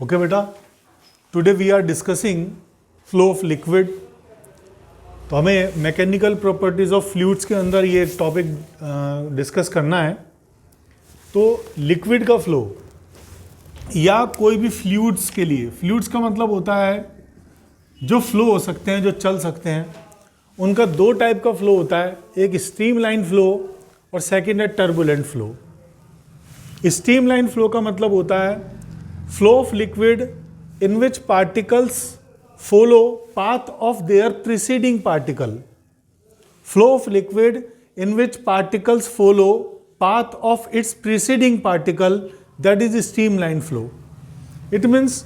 Okay बेटा, today we are discussing flow of liquid. तो हमें मैकेनिकल प्रॉपर्टीज ऑफ फ्लूइड्स के अंदर ये टॉपिक डिस्कस करना है। तो लिक्विड का फ्लो या कोई भी फ्लूइड्स के लिए, फ्लूइड्स का मतलब होता है जो फ्लो हो सकते हैं, जो चल सकते हैं, उनका दो टाइप का फ्लो होता है, एक स्ट्रीमलाइन फ्लो और सेकंड है टर्बुलेंट फ्लो। स्ट्रीमलाइन फ्लो का मतलब होता है flow of liquid in which particles follow path of their preceding particle. Flow of liquid in which particles follow path of its preceding particle, that is streamline flow. It means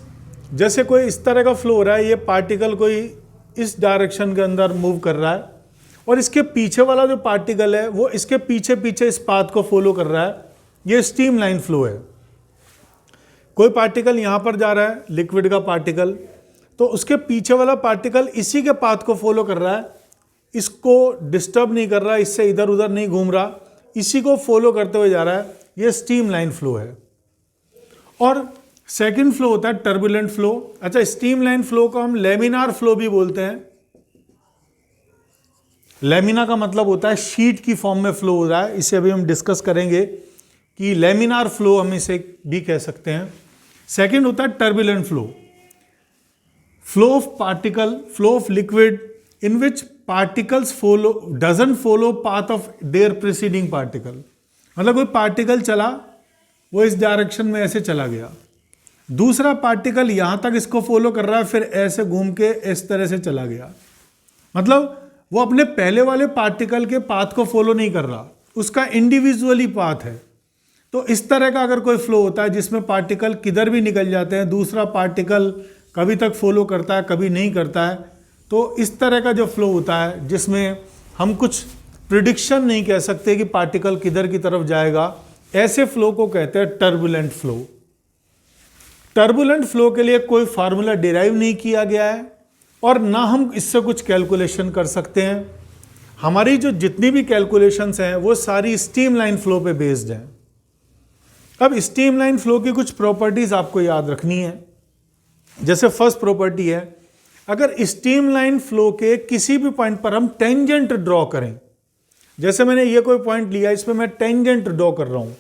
जैसे कोई इस तरह का flow हो रहा है, ये particle कोई इस डायरेक्शन के अंदर मूव कर रहा है और इसके पीछे वाला जो पार्टिकल है वो इसके पीछे पीछे इस पाथ को फॉलो कर रहा है, ये स्ट्रीमलाइन फ्लो है। कोई पार्टिकल यहाँ पर जा रहा है, लिक्विड का पार्टिकल, तो उसके पीछे वाला पार्टिकल इसी के पाथ को फॉलो कर रहा है, इसको डिस्टर्ब नहीं कर रहा, इससे इधर उधर नहीं घूम रहा, इसी को फॉलो करते हुए जा रहा है, ये स्ट्रीमलाइन फ्लो है। और सेकंड फ्लो होता है टर्बुलेंट फ्लो। अच्छा, स्ट्रीमलाइन फ्लो को हम लेमिनार फ्लो भी बोलते हैं। लेमिना का मतलब होता है शीट की फॉर्म में फ्लो हो रहा है, इसे अभी हम डिस्कस करेंगे कि लेमिनार फ्लो हम इसे भी कह सकते हैं। सेकंड होता है turbulent flow, flow of particle, flow of liquid in which particles doesn't follow path of their preceding particle। मतलब कोई पार्टिकल चला, वो इस डायरेक्शन में ऐसे चला गया, दूसरा पार्टिकल यहां तक इसको फॉलो कर रहा है, फिर ऐसे घूम के इस तरह से चला गया। मतलब वो अपने पहले वाले पार्टिकल के पाथ को फॉलो नहीं कर रहा, उसका इंडिविजुअली पाथ है। तो इस तरह का अगर कोई फ्लो होता है जिसमें पार्टिकल किधर भी निकल जाते हैं, दूसरा पार्टिकल कभी तक फॉलो करता है, कभी नहीं करता है, तो इस तरह का जो फ्लो होता है जिसमें हम कुछ प्रिडिक्शन नहीं कह सकते कि पार्टिकल किधर की तरफ जाएगा, ऐसे फ्लो को कहते हैं टर्बुलेंट फ्लो। टर्बुलेंट फ्लो के लिए कोई फार्मूला डिराइव नहीं किया गया है और ना हम इससे कुछ कैलकुलेशन कर सकते हैं। हमारी जो जितनी भी कैलकुलेशंस हैं वो सारी स्ट्रीमलाइन फ्लो पे बेस्ड हैं। अब स्ट्रीमलाइन फ्लो की कुछ प्रॉपर्टीज आपको याद रखनी है। जैसे फर्स्ट प्रॉपर्टी है, अगर स्ट्रीमलाइन फ्लो के किसी भी पॉइंट पर हम टेंजेंट ड्रॉ करें, जैसे मैंने ये कोई पॉइंट लिया, इस पे मैं टेंजेंट ड्रॉ कर रहा हूं,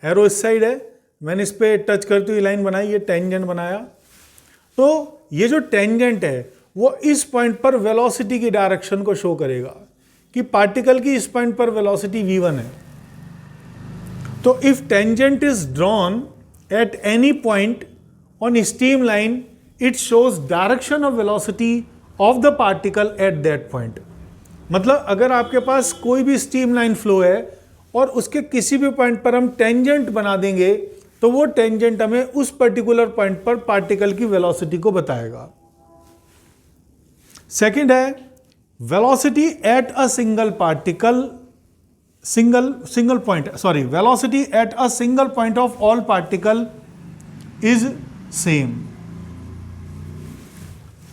एरो इस साइड है, मैंने इस पे टच करते हुए लाइन बनाई, ये टेंजेंट बनाया, तो ये जो टेंजेंट है वो इस पॉइंट पर वेलोसिटी की डायरेक्शन को शो करेगा कि पार्टिकल की इस पॉइंट पर वेलोसिटी v1 है। तो if tangent is drawn at any point on streamline, it shows direction of velocity of the particle at that point। मतलब अगर आपके पास कोई भी स्ट्रीमलाइन फ्लो है और उसके किसी भी पॉइंट पर हम टेंजेंट बना देंगे, तो वो टेंजेंट हमें उस पर्टिकुलर पॉइंट पर पार्टिकल की वेलोसिटी को बताएगा। सेकंड है velocity at a single particle, single point, sorry, velocity at a single point of all particle is same.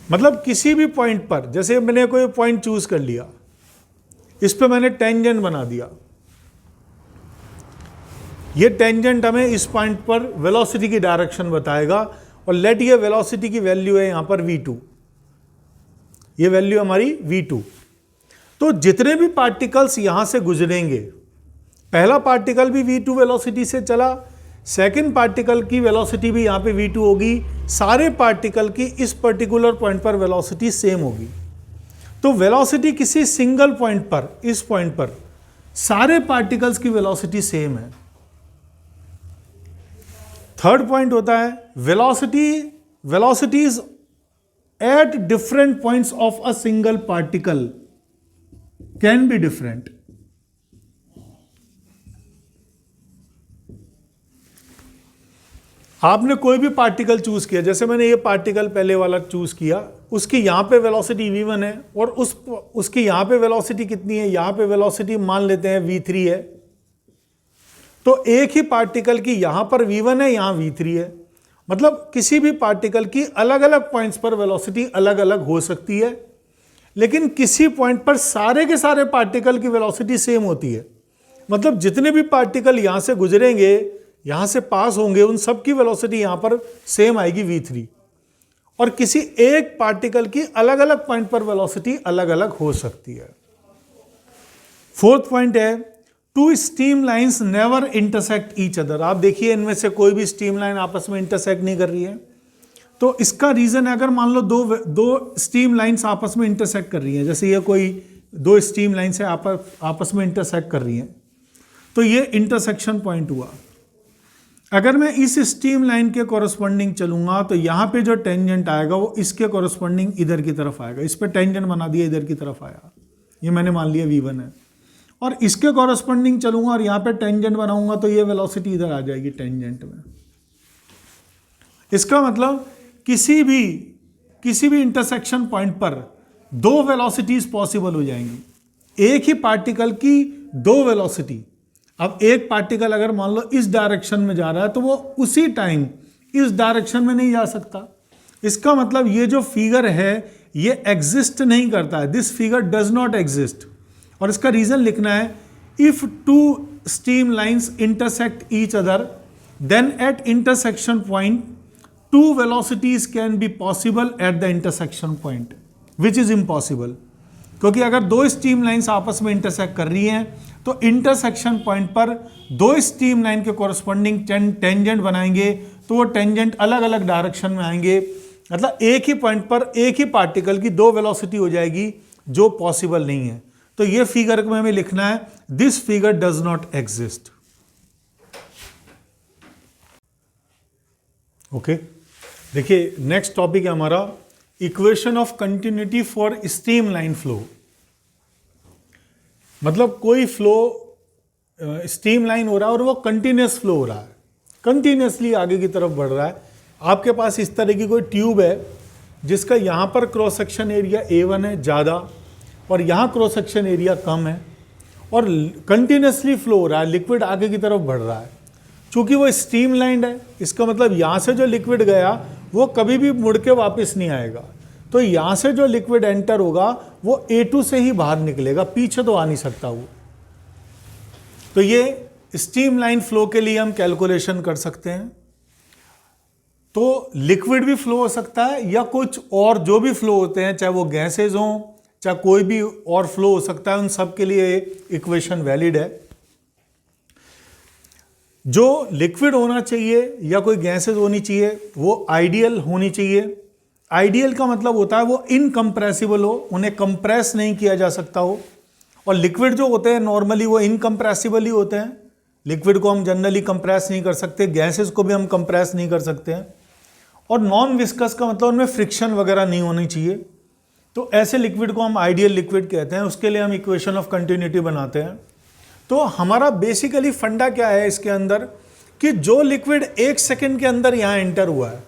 मतलब किसी भी पॉइंट पर, जैसे मैंने कोई पॉइंट चूज कर लिया, इस पे मैंने टेंजेंट बना दिया, ये टेंजेंट हमें इस पॉइंट पर वेलोसिटी की डायरेक्शन बताएगा और लेट ये वेलोसिटी की वैल्यू है यहां पर v2, ये वैल्यू हमारी v2। तो जितने भी पार्टिकल्स यहां से गुजरेंगे, पहला पार्टिकल भी v2 वेलोसिटी से चला, सेकेंड पार्टिकल की वेलोसिटी भी यहाँ पे v2 होगी, सारे पार्टिकल की इस पर्टिकुलर पॉइंट पर वेलोसिटी सेम होगी। तो वेलोसिटी किसी सिंगल पॉइंट पर, इस पॉइंट पर सारे पार्टिकल्स की वेलोसिटी सेम है। थर्ड पॉइंट होता है velocities at different points of a single particle can be different. आपने कोई भी पार्टिकल चूज किया, जैसे मैंने ये पार्टिकल पहले वाला चूज किया, उसकी यहां पे वेलोसिटी v1 है और उसकी यहां पे वेलोसिटी कितनी है, यहां पे वेलोसिटी मान लेते हैं v3 है। तो एक ही पार्टिकल की यहां पर v1 है, यहां v3 है। मतलब किसी भी पार्टिकल की अलग अलग पॉइंट्स पर वेलोसिटी अलग अलग हो सकती है, लेकिन किसी पॉइंट पर सारे के सारे पार्टिकल की वेलोसिटी सेम होती है। मतलब जितने भी पार्टिकल यहां से गुजरेंगे, यहाँ से पास होंगे उन सब की वेलोसिटी यहाँ पर सेम आएगी v3, और किसी एक पार्टिकल की अलग अलग पॉइंट पर वेलोसिटी अलग अलग हो सकती है। फोर्थ पॉइंट है two stream lines never intersect each other. आप देखिए इनमें से कोई भी स्ट्रीम लाइन आपस में इंटरसेक्ट नहीं कर रही है। तो इसका रीजन है, अगर मान लो दो स्ट्रीम लाइंस आपस में इंटरसेक्ट कर रही हैं, जैसे ये कोई दो स्ट्रीम लाइन से आपस में इंटरसेक्ट कर रही हैं, तो ये इंटरसेक्शन पॉइंट हुआ। अगर मैं इस स्ट्रीम लाइन के कॉरस्पॉन्डिंग चलूंगा तो यहाँ पे जो टेंजेंट आएगा वो इसके कॉरस्पॉन्डिंग इधर की तरफ आएगा। इस पे टेंजेंट बना दिया, इधर की तरफ आया, ये मैंने मान लिया v1 है। और इसके कॉरस्पॉन्डिंग चलूंगा और यहाँ पे टेंजेंट बनाऊंगा तो ये वेलोसिटी इधर आ जाएगी टेंजेंट में। इसका मतलब किसी भी इंटरसेक्शन पॉइंट पर दो वेलोसिटीज पॉसिबल हो जाएंगी, एक ही पार्टिकल की दो वेलोसिटी। अब एक पार्टिकल अगर मान लो इस डायरेक्शन में जा रहा है तो वो उसी टाइम इस डायरेक्शन में नहीं जा सकता। इसका मतलब ये जो फिगर है ये एग्जिस्ट नहीं करता है, this figure does not exist. और इसका रीजन लिखना है, if two stream lines intersect each other then at intersection point two velocities can be possible at the intersection point, which is impossible. क्योंकि अगर दो स्ट्रीम लाइंस आपस में intersect कर रही हैं तो इंटरसेक्शन पॉइंट पर दो स्ट्रीम लाइन के कॉरस्पॉन्डिंग टेंजेंट बनाएंगे तो वो टेंजेंट अलग अलग डायरेक्शन में आएंगे। मतलब एक ही पॉइंट पर एक ही पार्टिकल की दो वेलोसिटी हो जाएगी, जो पॉसिबल नहीं है। तो ये फिगर में हमें लिखना है, this figure does not exist. Okay, देखिए नेक्स्ट टॉपिक है हमारा equation of continuity for stream line flow. मतलब कोई फ्लो स्ट्रीम लाइन हो रहा है और वो कंटिन्यूस फ्लो हो रहा है, कंटिन्यूसली आगे की तरफ बढ़ रहा है। आपके पास इस तरह की कोई ट्यूब है जिसका यहाँ पर क्रॉस सेक्शन एरिया A1 है ज़्यादा और यहाँ क्रॉस सेक्शन एरिया कम है, और कंटिन्यूसली फ्लो हो रहा है, लिक्विड आगे की तरफ बढ़ रहा है। चूँकि वो स्ट्रीम लाइन है, इसका मतलब यहाँ से जो लिक्विड गया वो कभी भी मुड़ के वापस नहीं आएगा। तो यहाँ से जो लिक्विड एंटर होगा वो A2 से ही बाहर निकलेगा, पीछे तो आ नहीं सकता वो। तो ये स्ट्रीम लाइन फ्लो के लिए हम कैलकुलेशन कर सकते हैं। तो लिक्विड भी फ्लो हो सकता है या कुछ और जो भी फ्लो होते हैं, चाहे वो गैसेज हों चाहे कोई भी और फ्लो हो सकता है, उन सब के लिए इक्वेशन वैलिड है। जो लिक्विड होना चाहिए या कोई गैसेज होनी चाहिए वो आइडियल होनी चाहिए। आइडियल का मतलब होता है वो इनकम्प्रेसिबल हो, उन्हें कंप्रेस नहीं किया जा सकता हो। और लिक्विड जो होते हैं नॉर्मली वो इनकम्प्रेसिबल ही होते हैं। लिक्विड को हम जनरली कंप्रेस नहीं कर सकते, गैसेस को भी हम कंप्रेस नहीं कर सकते हैं। और नॉन विस्कस का मतलब उनमें फ्रिक्शन वगैरह नहीं होनी चाहिए। तो ऐसे लिक्विड को हम आइडियल लिक्विड कहते हैं। उसके लिए हम इक्वेशन ऑफ कंटिन्यूटी बनाते हैं। तो हमारा बेसिकली फंडा क्या है इसके अंदर कि जो लिक्विड एक सेकेंड के अंदर यहाँ एंटर हुआ है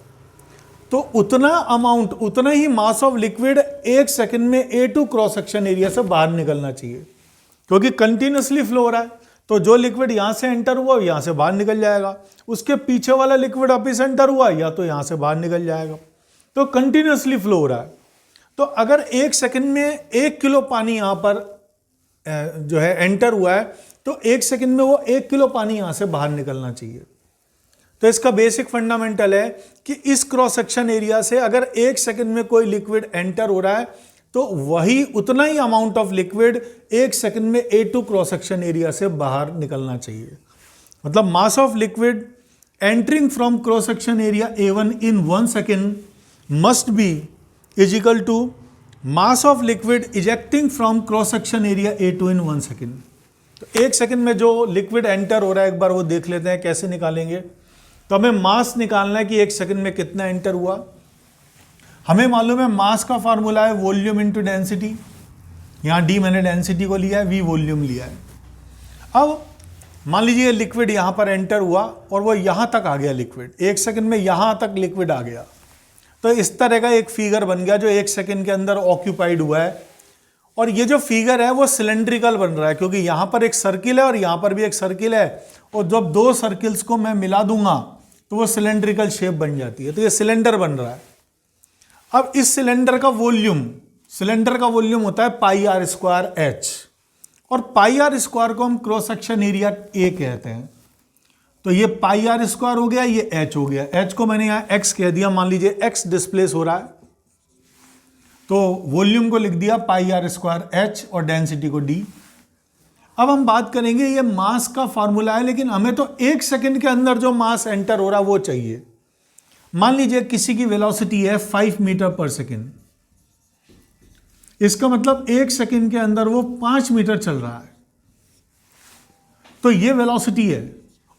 तो उतना अमाउंट, उतना ही मास ऑफ लिक्विड एक सेकंड में A2 क्रॉस सेक्शन एरिया से बाहर निकलना चाहिए, क्योंकि कंटिन्यूसली फ्लो हो रहा है। तो जो लिक्विड यहां से एंटर हुआ यहां से बाहर निकल जाएगा, उसके पीछे वाला लिक्विड वापिस एंटर हुआ या तो यहां से बाहर निकल जाएगा। तो कंटिन्यूसली फ्लो हो रहा है। तो अगर एक सेकंड में 1 किलो पानी यहां पर जो है एंटर हुआ है तो एक सेकंड में वो 1 किलो पानी यहां से बाहर निकलना चाहिए। तो इसका बेसिक फंडामेंटल है कि इस क्रॉस सेक्शन एरिया से अगर एक सेकंड में कोई लिक्विड एंटर हो रहा है तो वही उतना ही अमाउंट ऑफ लिक्विड एक सेकंड में A2 क्रॉस सेक्शन एरिया से बाहर निकलना चाहिए। मतलब mass of liquid entering from cross section area A1 in 1 second must be is equal to mass of liquid ejecting from cross section area A2 in 1 second. तो एक second में जो liquid enter हो रहा है एक बार वो देख लेते हैं कैसे निकालेंगे। तो हमें मास निकालना है कि एक सेकंड में कितना एंटर हुआ। हमें मालूम है मास का फार्मूला है वॉल्यूम इनटू डेंसिटी। यहाँ D मैंने डेंसिटी को लिया है, V वॉल्यूम लिया है। अब मान लीजिए लिक्विड यहाँ पर एंटर हुआ और वो यहाँ तक आ गया लिक्विड, एक सेकंड में यहाँ तक लिक्विड आ गया। तो इस तरह का एक फिगर बन गया जो एक सेकंड के अंदर ऑक्यूपाइड हुआ है। और ये जो फिगर है वो सिलेंड्रिकल बन रहा है क्योंकि यहाँ पर एक सर्किल है और यहाँ पर भी एक सर्किल है, और जब दो सर्किल्स को मैं मिला दूंगा तो वो सिलेंड्रिकल शेप बन जाती है। तो ये सिलेंडर बन रहा है। अब इस सिलेंडर का वॉल्यूम होता है πr²h, और πr² को हम क्रॉस सेक्शन एरिया A कहते हैं। तो ये पाई आर स्क्वायर हो गया, ये एच हो गया। एच को मैंने यहां एक्स कह दिया, मान लीजिए एक्स डिस्प्लेस हो रहा है, तो वॉल्यूम को लिख दिया पाई आर स्क्वायर एच और डेंसिटी को डी। अब हम बात करेंगे, ये मास का फॉर्मूला है, लेकिन हमें तो 1 सेकंड के अंदर जो मास एंटर हो रहा है वो चाहिए। मान लीजिए किसी की वेलोसिटी है 5 मीटर पर सेकंड, इसका मतलब 1 सेकंड के अंदर वो 5 मीटर चल रहा है, तो ये वेलोसिटी है।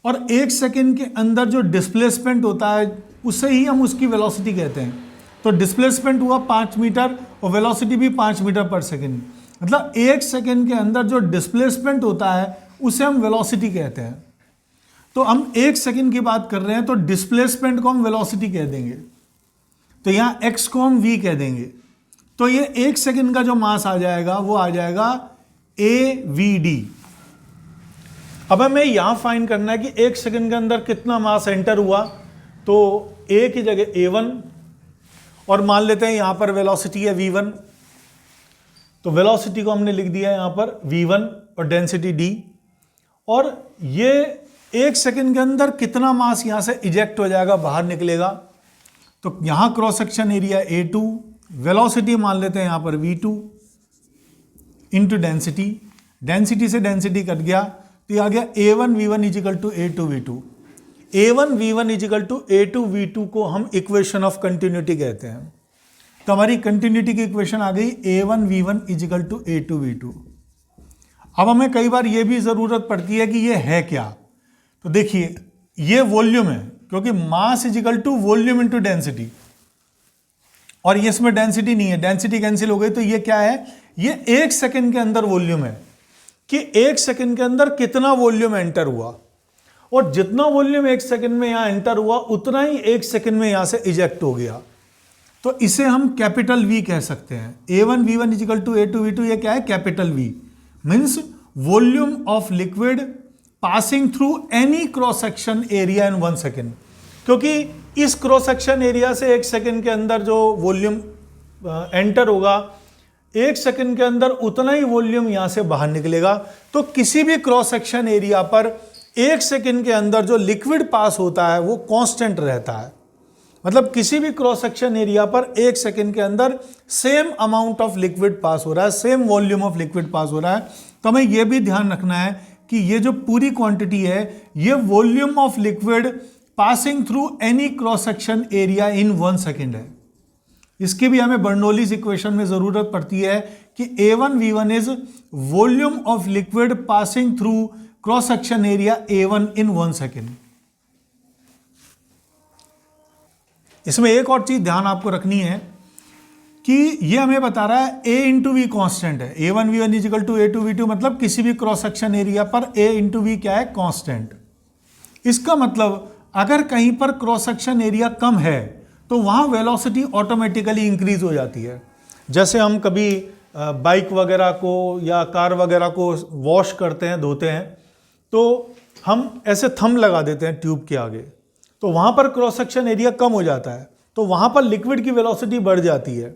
और 1 सेकंड के अंदर जो डिस्प्लेसमेंट होता है उससे ही हम उसकी वेलोसिटी कहते हैं। तो डिस्प्लेसमेंट हुआ 5 मीटर और वेलोसिटी भी 5 मीटर पर सेकंड, मतलब 1 सेकंड के अंदर जो डिस्प्लेसमेंट होता है उसे हम वेलोसिटी कहते हैं। तो हम 1 सेकंड की बात कर रहे हैं, तो डिस्प्लेसमेंट को हम वेलोसिटी कह देंगे, तो यहां x को हम v कह देंगे। तो ये 1 सेकंड का जो मास आ जाएगा वो आ जाएगा AVD। अब हमें यहां फाइंड करना है कि 1 सेकंड के अंदर कितना मास एंटर हुआ, तो A की जगह A1 और मान लेते हैं यहां पर वेलोसिटी है V1, तो वेलोसिटी को हमने लिख दिया यहां पर V1 और डेंसिटी D। और ये 1 सेकंड के अंदर कितना मास यहां से इजेक्ट हो जाएगा, बाहर निकलेगा, तो यहां cross section area A2, velocity मान लेते हैं यहां पर V2 इंटू डेंसिटी, डेंसिटी से डेंसिटी कट गया, तो ये आ गया A1 V1 is equal to A2 V2। A1 V1 is equal to A2 V2 को हम इक्वेशन ऑफ कंटिन्यूटी कहते हैं। तो हमारी कंटिन्यूटी की इक्वेशन आ गई A1 V1 is equal to A2 V2। अब हमें कई बार ये भी जरूरत पड़ती है कि ये है क्या, तो देखिए ये वॉल्यूम है, क्योंकि mass is equal to volume into density, और ये इसमें डेंसिटी नहीं है, डेंसिटी कैंसिल हो गई, तो ये क्या है, ये 1 सेकंड के अंदर वॉल्यूम है कि 1 सेकंड के अंदर कितना वॉल्यूम एंटर हुआ, और जितना वॉल्यूम 1 सेकंड में यहां एंटर हुआ उतना ही 1 सेकंड में यहां से इजेक्ट हो गया। तो इसे हम कैपिटल V कह सकते हैं। A1 V1 is equal to A2 V2, ये क्या है, capital V means volume of liquid passing through any cross section area in 1 second, क्योंकि इस क्रॉस सेक्शन एरिया से 1 सेकेंड के अंदर जो वॉल्यूम एंटर होगा, 1 सेकेंड के अंदर उतना ही वॉल्यूम यहां से बाहर निकलेगा। तो किसी भी क्रॉस सेक्शन एरिया पर 1 सेकेंड के अंदर जो लिक्विड पास होता है वो कांस्टेंट रहता है, मतलब किसी भी क्रॉस सेक्शन एरिया पर 1 सेकेंड के अंदर सेम अमाउंट ऑफ लिक्विड पास हो रहा है, सेम वॉल्यूम ऑफ लिक्विड पास हो रहा है। तो हमें यह भी ध्यान रखना है कि ये जो पूरी क्वांटिटी है ये volume of liquid passing through any cross section area in 1 second है। इसकी भी हमें बर्नौलीज इक्वेशन में जरूरत पड़ती है कि A1 V1 is volume of liquid passing through cross section area A1 in 1 second. इसमें एक और चीज ध्यान आपको रखनी है कि ये हमें बता रहा है A इंटू वी कॉन्स्टेंट है। A1 V1 is equal to A2 V2, मतलब किसी भी क्रॉस सेक्शन एरिया पर A इंटू वी क्या है, कॉन्स्टेंट। इसका मतलब अगर कहीं पर क्रॉस सेक्शन एरिया कम है तो वहां वेलोसिटी ऑटोमेटिकली इंक्रीज हो जाती है। जैसे हम कभी बाइक वगैरह को या कार वगैरह को वॉश करते हैं, धोते हैं, तो हम ऐसे थंब लगा देते हैं ट्यूब के आगे, तो वहां पर क्रॉस सेक्शन एरिया कम हो जाता है, तो वहां पर लिक्विड की वेलोसिटी बढ़ जाती है।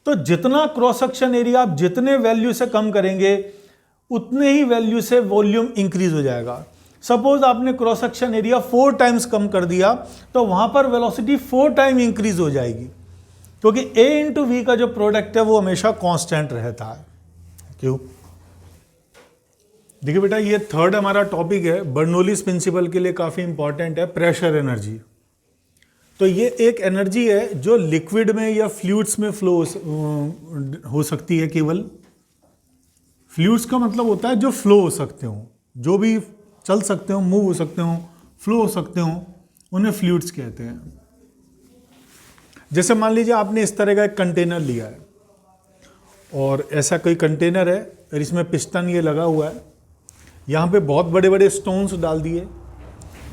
तो जितना क्रॉस सेक्शन एरिया आप जितने वैल्यू से कम करेंगे उतने ही वैल्यू से वॉल्यूम इंक्रीज हो जाएगा। सपोज आपने क्रॉस सेक्शन एरिया 4 टाइम्स कम कर दिया तो वहां पर वेलोसिटी 4 टाइम इंक्रीज हो जाएगी, क्योंकि A इंटू वी का जो प्रोडक्ट है वो हमेशा कांस्टेंट रहता है। क्यों? देखिए बेटा, ये थर्ड हमारा टॉपिक है, बर्नौलीज प्रिंसिपल के लिए काफी इंपॉर्टेंट है, प्रेशर एनर्जी। तो ये एक एनर्जी है जो लिक्विड में या फ्लूइड्स में फ्लो हो सकती है। केवल फ्लूइड्स का मतलब होता है जो फ्लो हो सकते हो, जो भी चल सकते हो, मूव हो सकते हो, फ्लो हो सकते हो, उन्हें फ्लूइड्स कहते हैं। जैसे मान लीजिए आपने इस तरह का एक कंटेनर लिया है और ऐसा कोई कंटेनर है और इसमें पिस्टन ये लगा हुआ है, यहाँ पे बहुत बड़े बड़े स्टोन्स डाल दिए।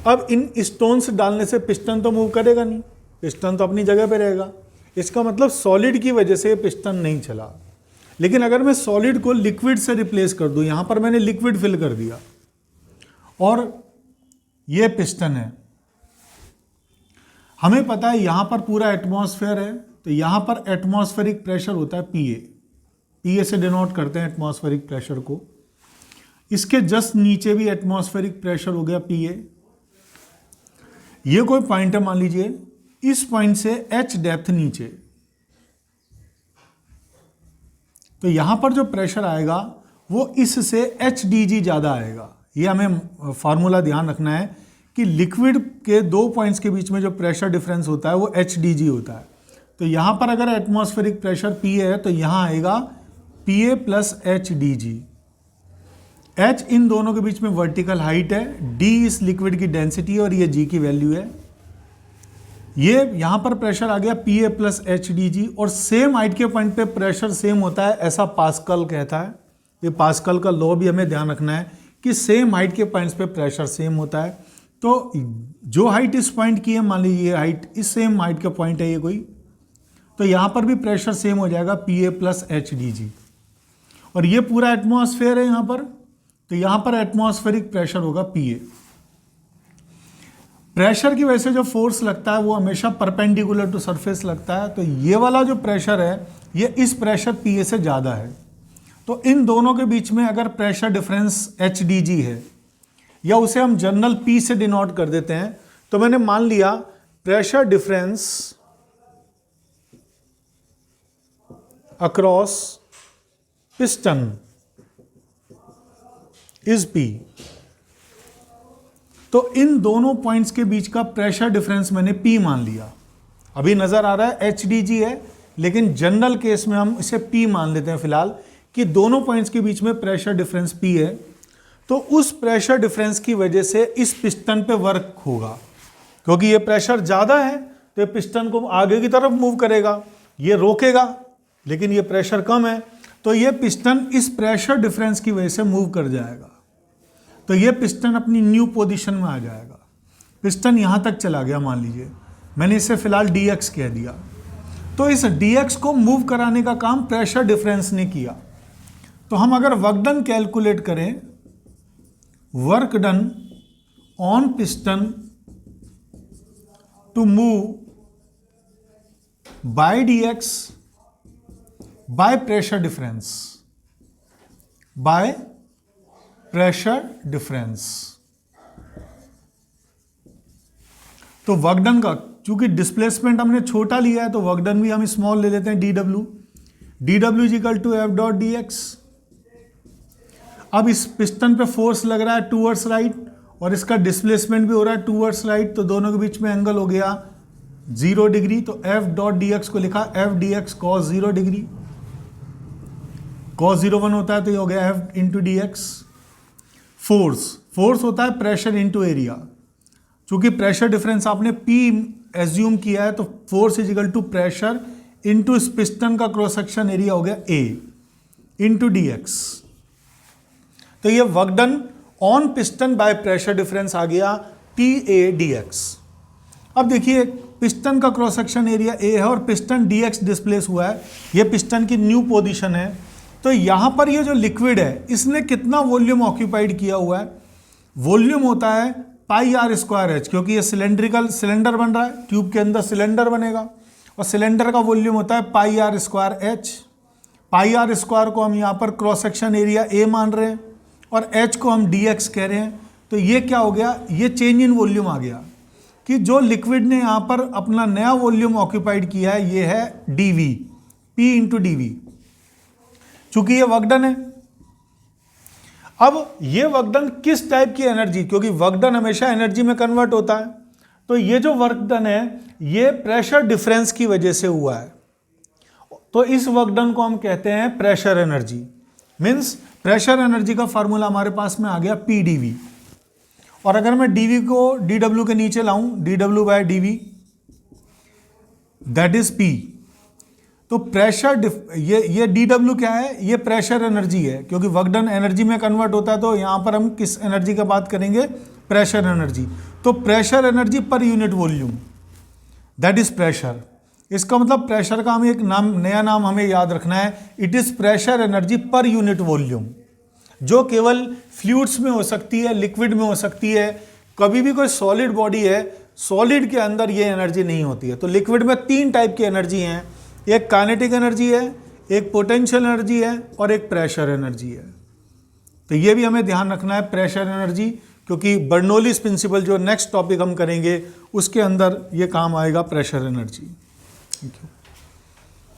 अब इन स्टोन्स डालने से पिस्टन तो मूव करेगा नहीं, पिस्टन तो अपनी जगह पे रहेगा। इसका मतलब सॉलिड की वजह से पिस्टन नहीं चला। लेकिन अगर मैं सॉलिड को लिक्विड से रिप्लेस कर दूं, यहाँ पर मैंने लिक्विड फिल कर दिया और ये पिस्टन है, हमें पता है यहाँ पर पूरा एटमॉस्फेयर है, तो यहाँ पर एटमॉस्फेरिक प्रेशर होता है PA से डिनोट करते हैं एटमॉस्फेरिक प्रेशर को। इसके जस्ट नीचे भी एटमॉस्फेरिक प्रेशर हो गया PA, ये कोई पॉइंट है, मान लीजिए इस पॉइंट से h डेप्थ नीचे, तो यहां पर जो प्रेशर आएगा वो इससे HdG ज्यादा आएगा। ये हमें फॉर्मूला ध्यान रखना है कि लिक्विड के दो पॉइंट्स के बीच में जो प्रेशर डिफरेंस होता है वो HdG होता है। तो यहां पर अगर एटमॉस्फेरिक प्रेशर Pa है तो यहां आएगा Pa प्लस HdG। H इन दोनों के बीच में वर्टिकल हाइट है, D इस लिक्विड की डेंसिटी है और ये G की वैल्यू है। ये यहां पर प्रेशर आ गया Pa प्लस HdG, और सेम हाइट के पॉइंट पे प्रेशर सेम होता है, ऐसा पास्कल कहता है। ये पास्कल का लॉ भी हमें ध्यान रखना है कि सेम हाइट के पॉइंट्स पे प्रेशर सेम होता है। तो जो हाइट इस पॉइंट की है, मान लीजिए ये हाइट इस सेम हाइट का पॉइंट है ये कोई, तो यहां पर भी प्रेशर सेम हो जाएगा Pa प्लस HdG। और ये पूरा एटमॉस्फेयर है यहां पर, तो यहां पर एटमॉस्फेरिक प्रेशर होगा Pa। प्रेशर की वजह से जो फोर्स लगता है वो हमेशा परपेंडिकुलर टू सरफेस लगता है। तो ये वाला जो प्रेशर है ये इस प्रेशर Pa से ज़्यादा है। तो इन दोनों के बीच में अगर प्रेशर डिफरेंस HdG है, या उसे हम जनरल P से डिनोट कर देते हैं, तो मैंने मान लिया pressure difference across piston is P। तो इन दोनों पॉइंट्स के बीच का प्रेशर डिफरेंस मैंने P मान लिया। अभी नजर आ रहा है HdG है, लेकिन जनरल केस में हम इसे P मान लेते हैं फिलहाल, कि दोनों पॉइंट्स के बीच में प्रेशर डिफरेंस P है। तो उस प्रेशर डिफरेंस की वजह से इस पिस्टन पे वर्क होगा, क्योंकि ये प्रेशर ज़्यादा है तो ये पिस्टन को आगे की तरफ मूव करेगा, ये रोकेगा, लेकिन ये प्रेशर कम है तो ये पिस्टन इस प्रेशर डिफरेंस की वजह से मूव कर जाएगा। तो ये पिस्टन अपनी न्यू पोजीशन में आ जाएगा। पिस्टन यहाँ तक चला गया, मान लीजिए मैंने इसे फिलहाल dx कह दिया, तो इस dx को मूव कराने का काम प्रेशर डिफरेंस ने किया। तो हम अगर वर्क डन कैलकुलेट करें, work done on piston to move by dx by pressure difference, by pressure difference. तो वर्क डन का, चूंकि डिस्प्लेसमेंट हमने छोटा लिया है तो वर्क डन भी हम स्मॉल ले लेते हैं, dw is equal to f dot dx। अब इस पिस्टन पे फोर्स लग रहा है टूवर्ड्स राइट और इसका डिस्प्लेसमेंट भी हो रहा है टूवर्ड्स राइट, तो दोनों के बीच में एंगल हो गया 0 डिग्री। तो f डॉट dx को लिखा f dx cos 0 degree, cos 0 1 होता है तो ये हो गया f इंटू dx। फोर्स होता है प्रेशर इंटू एरिया, चूंकि प्रेशर डिफरेंस आपने P एज्यूम किया है तो force is equal to pressure into इस पिस्टन का क्रॉस सेक्शन एरिया हो गया A इंटू dx। तो ये work done on piston by pressure difference आ गया PA dx। अब देखिए पिस्टन का क्रॉस सेक्शन एरिया A है और पिस्टन dx डिस्प्लेस हुआ है, ये पिस्टन की न्यू पोजीशन है। तो यहां पर ये जो लिक्विड है इसने कितना वॉल्यूम ऑक्यूपाइड किया हुआ है, वॉल्यूम होता है पाई आर स्क्वायर एच, क्योंकि ये सिलेंडर बन रहा है, ट्यूब के अंदर सिलेंडर बनेगा और सिलेंडर का वॉल्यूम होता है pi R square H. Pi R square को हम यहाँ पर क्रॉस सेक्शन एरिया A मान रहे हैं और H को हम dx कह रहे हैं। तो ये क्या हो गया, ये चेंज इन वॉल्यूम आ गया कि जो लिक्विड ने यहाँ पर अपना नया वॉल्यूम ऑक्यूपाइड किया है ये है dv, P इंटू dv, चूंकि ये वर्क डन है। अब ये वर्क डन किस टाइप की एनर्जी, क्योंकि वर्क डन हमेशा एनर्जी में कन्वर्ट होता है, तो ये जो वर्क डन है ये प्रेशर डिफरेंस की वजह से हुआ है। तो इस वर्क डन को हम कहते हैं pressure energy. Means pressure energy का फार्मूला हमारे पास में आ गया PdV, और अगर मैं dV को dW के नीचे लाऊं, dW by dV that is P, तो प्रेशर ये dW क्या है, ये प्रेशर एनर्जी है, क्योंकि वर्क डन एनर्जी में कन्वर्ट होता है। तो यहां पर हम किस एनर्जी का बात करेंगे, प्रेशर एनर्जी। तो pressure energy per unit volume that is pressure. इसका मतलब प्रेशर का हमें एक नया नाम हमें याद रखना है, it is pressure energy per unit volume, जो केवल फ्लूइड्स में हो सकती है, लिक्विड में हो सकती है। कभी भी कोई सॉलिड बॉडी है, सॉलिड के अंदर ये एनर्जी नहीं होती है। तो लिक्विड में 3 टाइप की एनर्जी हैं, एक काइनेटिक एनर्जी है, एक पोटेंशियल एनर्जी है और एक प्रेशर एनर्जी है। तो ये भी हमें ध्यान रखना है, प्रेशर एनर्जी क्योंकि बर्नौलीज प्रिंसिपल जो नेक्स्ट टॉपिक हम करेंगे उसके अंदर ये काम आएगा प्रेशर एनर्जी। Thank you.